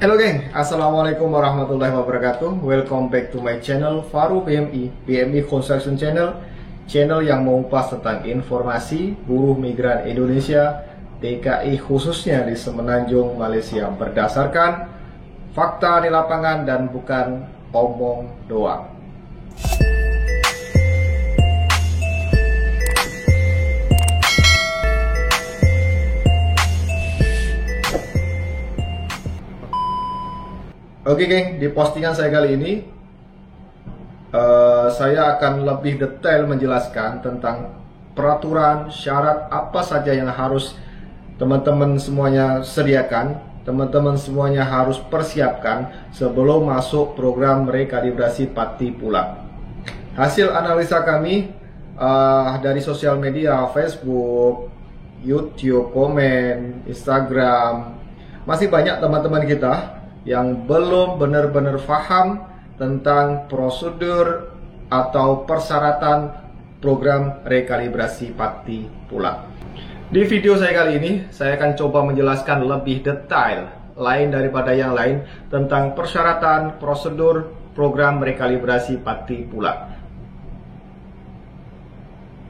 Halo geng, Assalamualaikum warahmatullahi wabarakatuh. Welcome back to my channel Faru PMI Construction Channel yang mengupas tentang informasi buruh migran Indonesia TKI khususnya di Semenanjung, Malaysia berdasarkan fakta di lapangan dan bukan omong doang. Oke geng, di postingan saya kali ini saya akan lebih detail menjelaskan tentang peraturan, syarat apa saja yang harus teman-teman semuanya sediakan, teman-teman semuanya harus persiapkan sebelum masuk program rekalibrasi pati pulang. Hasil analisa kami dari sosial media, Facebook, YouTube, komen, Instagram, masih banyak teman-teman kita yang belum benar-benar paham tentang prosedur atau persyaratan program rekalibrasi pati pulang. Di video saya kali ini, saya akan coba menjelaskan lebih detail lain daripada yang lain tentang persyaratan prosedur program rekalibrasi pati pulang.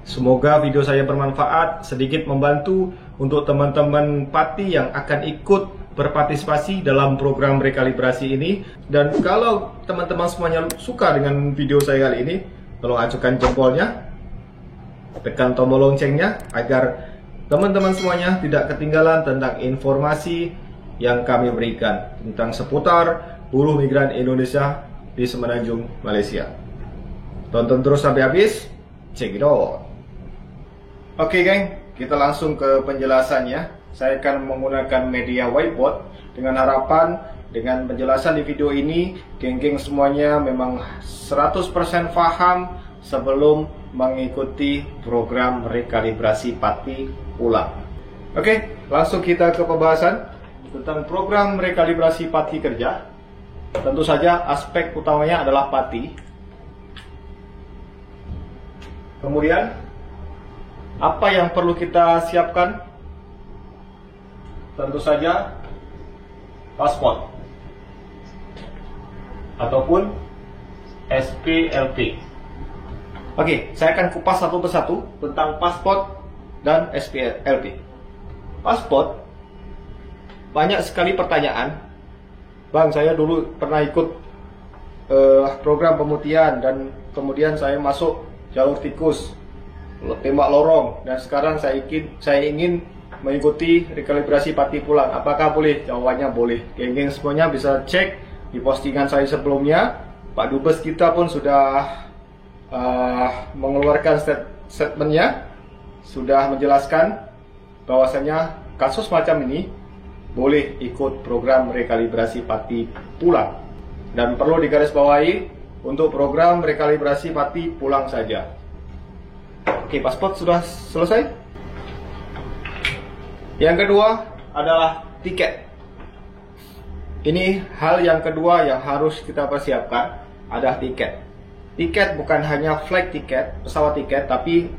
Semoga video saya bermanfaat, sedikit membantu untuk teman-teman pati yang akan ikut berpartisipasi dalam program rekalibrasi ini. Dan kalau teman-teman semuanya suka dengan video saya kali ini, tolong acukan jempolnya, tekan tombol loncengnya agar teman-teman semuanya tidak ketinggalan tentang informasi yang kami berikan tentang seputar buruh migran Indonesia di Semenanjung, Malaysia. Tonton terus sampai habis, check it out. Oke geng, kita langsung ke penjelasannya. Saya akan menggunakan media whiteboard dengan harapan dengan penjelasan di video ini geng-geng semuanya memang 100% paham sebelum mengikuti program rekalibrasi pati pulang. Oke, langsung kita ke pembahasan tentang program rekalibrasi pati kerja. Tentu saja aspek utamanya adalah pati. Kemudian apa yang perlu kita siapkan? Tentu saja paspor ataupun SPLP. Oke, saya akan kupas satu persatu tentang paspor dan SPLP. Paspor, banyak sekali pertanyaan. Bang, saya dulu pernah ikut program pemutihan dan kemudian saya masuk jalur tikus, tembak lorong, dan sekarang saya ingin mengikuti rekalibrasi pati pulang. Apakah boleh? Jawabannya boleh. Geng-geng semuanya bisa cek di postingan saya sebelumnya. Pak Dubes kita pun sudah mengeluarkan statementnya, sudah menjelaskan bahwasanya kasus macam ini boleh ikut program rekalibrasi pati pulang. Dan perlu digarisbawahi untuk program rekalibrasi pati pulang saja. Oke, paspor sudah selesai. Yang kedua adalah tiket. Ini hal yang kedua yang harus kita persiapkan, adalah tiket. Tiket bukan hanya flight tiket, pesawat tiket, tapi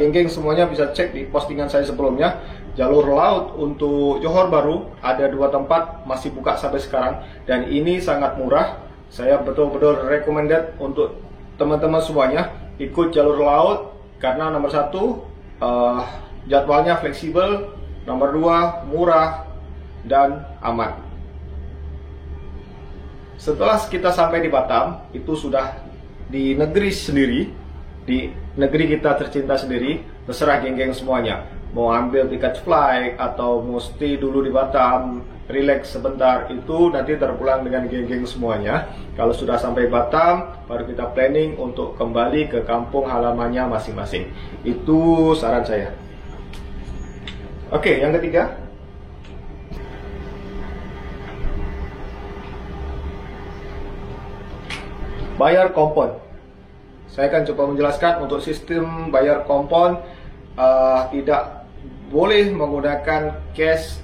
geng-geng semuanya bisa cek di postingan saya sebelumnya. Jalur laut untuk Johor Bahru ada 2 tempat masih buka sampai sekarang, dan ini sangat murah. Saya betul-betul recommended untuk teman-teman semuanya ikut jalur laut karena nomor 1 jadwalnya fleksibel, nomor 2 murah dan aman. Setelah kita sampai di Batam, itu sudah di negeri sendiri, di negeri kita tercinta sendiri. Terserah geng-geng semuanya mau ambil tiket flight atau mau stay dulu di Batam, relax sebentar, itu nanti terpulang dengan geng-geng semuanya. Kalau sudah sampai Batam, baru kita planning untuk kembali ke kampung halamannya masing-masing. Itu saran saya. Oke, yang ketiga, bayar kompon. Saya akan coba menjelaskan untuk sistem bayar kompon. Tidak boleh menggunakan cash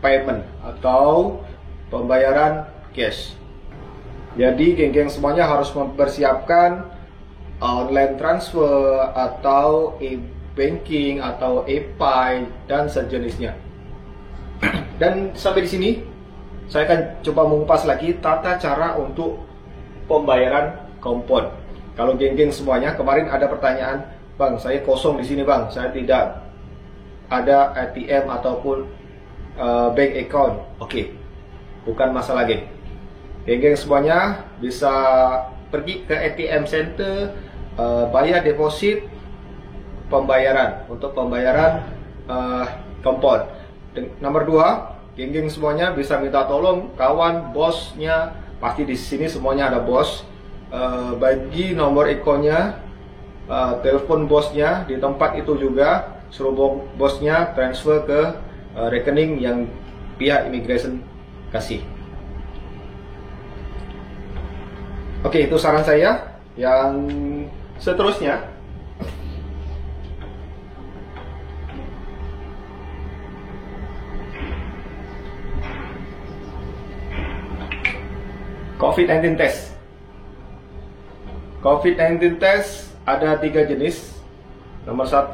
payment atau pembayaran cash. Jadi geng-geng semuanya harus mempersiapkan online transfer atau banking atau e-pay dan sejenisnya. Dan sampai di sini saya akan coba mengupas lagi tata cara untuk pembayaran kompon. Kalau geng-geng semuanya, kemarin ada pertanyaan, Bang, saya kosong di sini Bang, saya tidak ada ATM ataupun bank account. Oke, bukan masalah geng. Geng-geng semuanya bisa pergi ke ATM center, bayar deposit, pembayaran untuk pembayaran kompon. Nomor 2, geng-geng semuanya bisa minta tolong kawan bosnya, pasti di sini semuanya ada bos, bagi nomor akunnya, telepon bosnya di tempat itu juga, suruh bosnya transfer ke rekening yang pihak immigration kasih. Oke, itu saran saya. Yang seterusnya, COVID-19 test. COVID-19 test ada 3 jenis. Nomor 1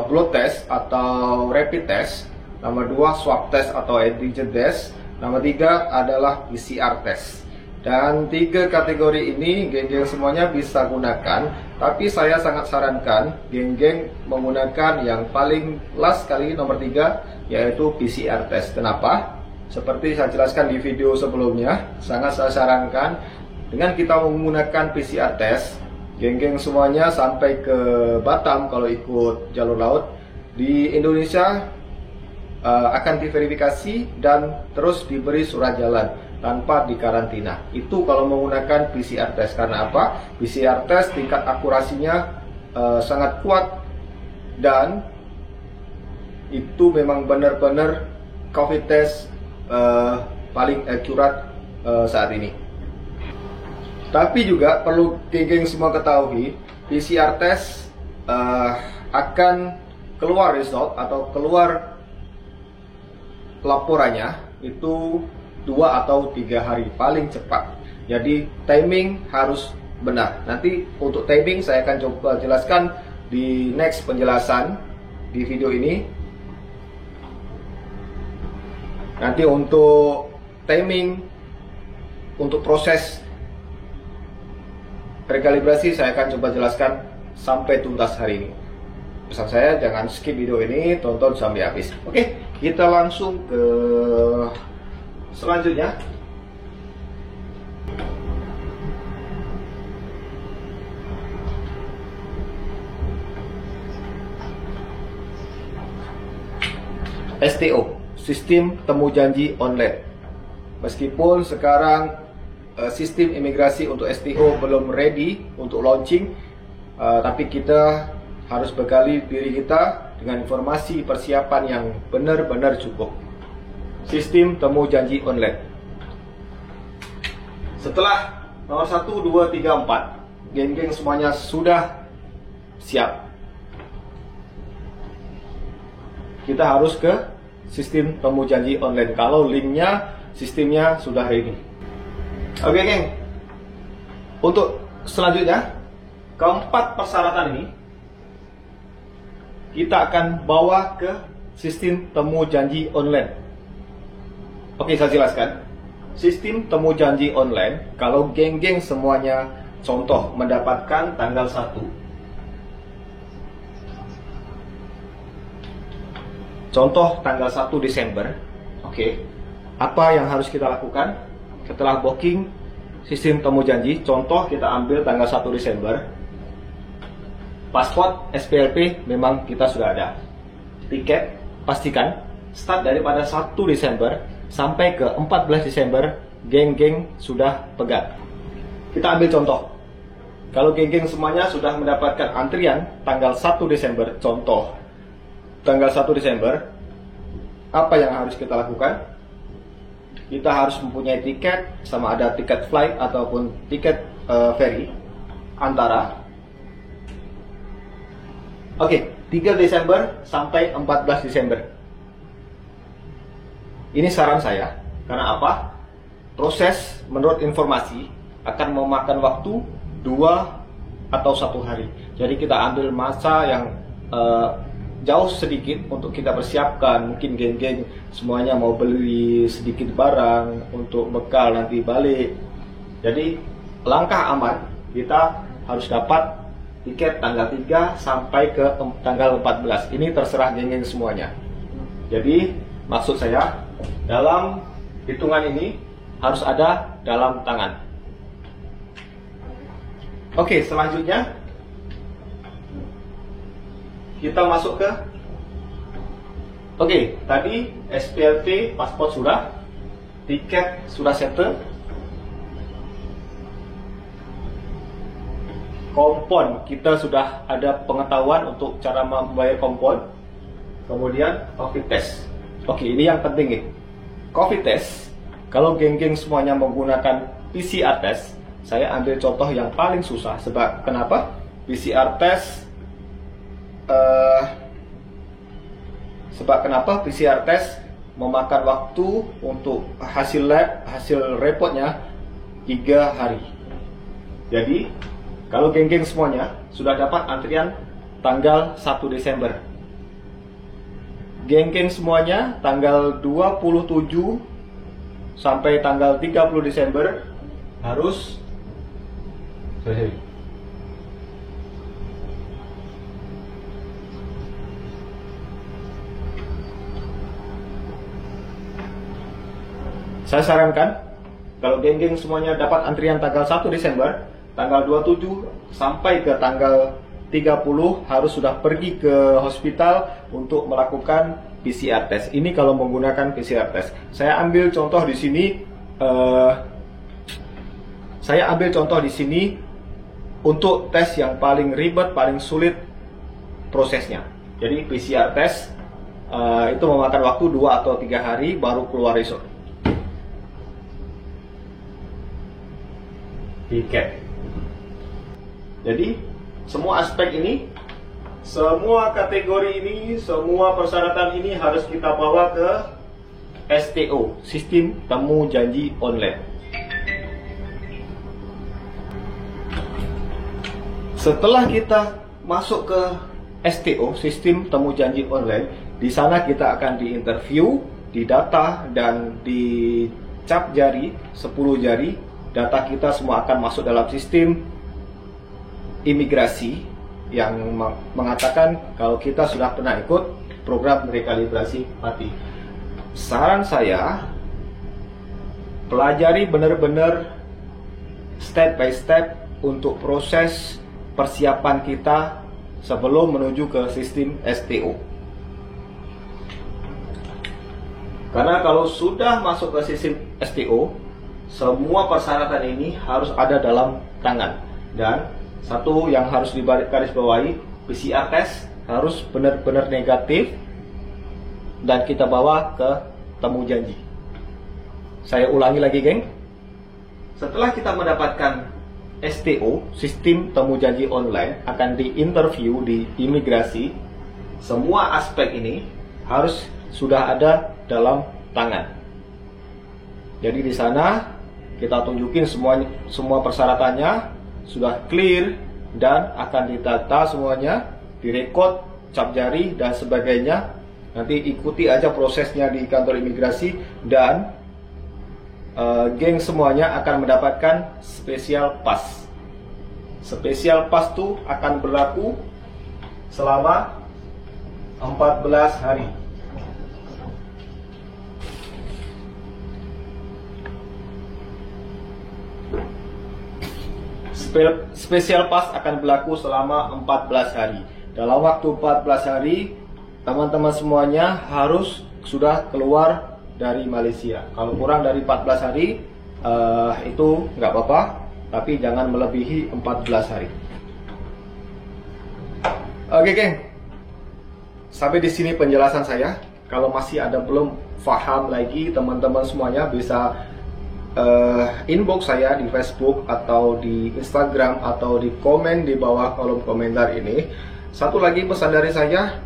blood test atau rapid test. Nomor 2 swab test atau antigen test. Nomor 3 adalah PCR test. Dan 3 kategori ini geng-geng semuanya bisa gunakan. Tapi saya sangat sarankan geng-geng menggunakan yang paling last kali, nomor 3, yaitu PCR test. Kenapa? Seperti saya jelaskan di video sebelumnya, sangat saya sarankan dengan kita menggunakan PCR test, geng-geng semuanya sampai ke Batam kalau ikut jalur laut di Indonesia akan diverifikasi dan terus diberi surat jalan tanpa dikarantina. Itu kalau menggunakan PCR test. Karena apa? PCR test tingkat akurasinya sangat kuat dan itu memang benar-benar COVID test paling akurat saat ini. Tapi juga perlu geng-geng semua ketahui, PCR test akan keluar result atau keluar laporannya itu 2 atau 3 hari paling cepat. Jadi timing harus benar. Nanti untuk timing saya akan coba jelaskan di next penjelasan di video ini. Nanti untuk timing, untuk proses rekalibrasi saya akan coba jelaskan sampai tuntas hari ini. Pesan saya jangan skip video ini, tonton sampai habis. Oke, kita langsung ke selanjutnya. STO, Sistem Temu Janji Online. Meskipun sekarang sistem imigrasi untuk STO belum ready untuk launching, tapi kita harus bekali diri kita dengan informasi persiapan yang benar-benar cukup. Sistem Temu Janji Online. Setelah nomor 1, 2, 3, 4, geng-geng semuanya sudah siap, kita harus ke sistem Temu Janji Online kalau linknya, sistemnya sudah ready. Oke geng, untuk selanjutnya, keempat persyaratan ini kita akan bawa ke sistem Temu Janji Online. Oke, saya jelaskan. Sistem Temu Janji Online, kalau geng-geng semuanya contoh mendapatkan tanggal 1. Contoh tanggal 1 Desember. Oke. Apa yang harus kita lakukan? Setelah booking sistem Temu Janji, contoh kita ambil tanggal 1 Desember. Paspor, SPLP memang kita sudah ada. Tiket, pastikan start daripada 1 Desember sampai ke 14 Desember, geng-geng sudah pegang. Kita ambil contoh. Kalau geng-geng semuanya sudah mendapatkan antrian tanggal 1 Desember, contoh tanggal 1 Desember, apa yang harus kita lakukan? Kita harus mempunyai tiket, sama ada tiket flight ataupun tiket ferry antara 3 Desember sampai 14 Desember. Ini saran saya, karena apa? Proses menurut informasi akan memakan waktu 2 atau 1 hari. Jadi kita ambil masa yang jauh sedikit untuk kita persiapkan. Mungkin geng-geng semuanya mau beli sedikit barang untuk bekal nanti balik. Jadi langkah aman, kita harus dapat tiket tanggal 3 sampai ke tanggal 14. Ini terserah geng-geng semuanya. Jadi maksud saya, dalam hitungan ini harus ada dalam tangan. Oke, selanjutnya kita masuk ke tadi SPLT paspor sudah, tiket sudah settle, kompon kita sudah ada pengetahuan untuk cara membayar kompon, kemudian COVID test. Oke, ini yang penting nih. COVID test, kalau geng-geng semuanya menggunakan PCR test, saya ambil contoh yang paling susah. Sebab kenapa? PCR test PCR test memakan waktu untuk hasil reportnya 3 hari. Jadi kalau geng-geng semuanya sudah dapat antrian tanggal 1 Desember, geng-geng semuanya tanggal 27 sampai tanggal 30 Desember harus saya sarankan kalau geng-geng semuanya dapat antrian tanggal 1 Desember, tanggal 27 sampai ke tanggal 30 harus sudah pergi ke hospital untuk melakukan PCR test. Ini kalau menggunakan PCR test. Saya ambil contoh di sini. Untuk tes yang paling ribet, paling sulit prosesnya. Jadi PCR test itu memakan waktu 2 atau 3 hari baru keluar result. Tiket. Jadi semua aspek ini, semua kategori ini, semua persyaratan ini harus kita bawa ke STO, Sistem Temu Janji Online. Setelah kita masuk ke STO, Sistem Temu Janji Online, di sana kita akan diinterview, didata dan dicap jari 10 jari. Data kita semua akan masuk dalam sistem imigrasi yang mengatakan kalau kita sudah pernah ikut program rekalibrasi mati. Saran saya, pelajari benar-benar step by step untuk proses persiapan kita sebelum menuju ke sistem STO. Karena kalau sudah masuk ke sistem STO, semua persyaratan ini harus ada dalam tangan. Dan satu yang harus digarisbawahi, PCR test harus benar-benar negatif dan kita bawa ke temu janji. Saya ulangi lagi, geng. Setelah kita mendapatkan STO, Sistem Temu Janji Online, akan diinterview di imigrasi. Semua aspek ini harus sudah ada dalam tangan. Jadi di sana kita tunjukin semua persyaratannya sudah clear dan akan ditata semuanya, direkod, cap jari dan sebagainya. Nanti ikuti aja prosesnya di kantor imigrasi dan geng semuanya akan mendapatkan special pass. Special pass itu akan berlaku selama 14 hari. Special pass akan berlaku selama 14 hari. Dalam waktu 14 hari, teman-teman semuanya harus sudah keluar dari Malaysia. Kalau kurang dari 14 hari, itu nggak apa-apa, tapi jangan melebihi 14 hari. Oke, geng. Sampai di sini penjelasan saya. Kalau masih ada belum paham lagi, teman-teman semuanya bisa inbox saya di Facebook atau di Instagram atau di komen di bawah kolom komentar ini. Satu lagi pesan dari saya,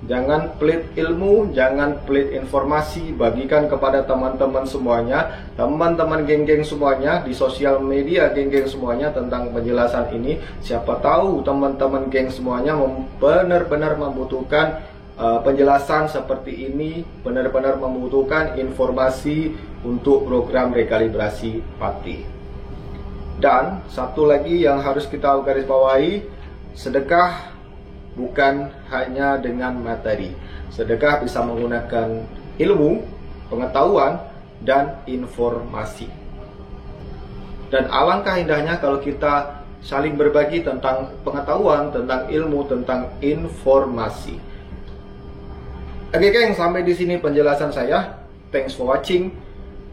jangan pelit ilmu, jangan pelit informasi, bagikan kepada teman-teman semuanya, teman-teman geng-geng semuanya di sosial media, geng-geng semuanya tentang penjelasan ini. Siapa tahu teman-teman geng semuanya benar-benar membutuhkan penjelasan seperti ini benar-benar membutuhkan informasi untuk program rekalibrasi pati. Dan satu lagi yang harus kita garis bawahi, sedekah bukan hanya dengan materi. Sedekah bisa menggunakan ilmu, pengetahuan, dan informasi. Dan alangkah indahnya kalau kita saling berbagi tentang pengetahuan, tentang ilmu, tentang informasi. Oke geng, sampai di sini penjelasan saya. Thanks for watching.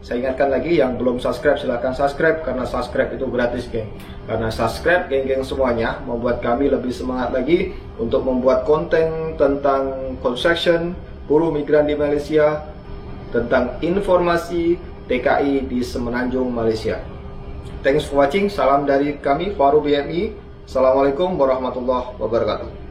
Saya ingatkan lagi, yang belum subscribe silahkan subscribe, karena subscribe itu gratis geng. Karena subscribe geng-geng semuanya membuat kami lebih semangat lagi untuk membuat konten tentang construction, buruh migran di Malaysia, tentang informasi TKI di Semenanjung Malaysia. Thanks for watching. Salam dari kami, Faru BMI. Assalamualaikum warahmatullahi wabarakatuh.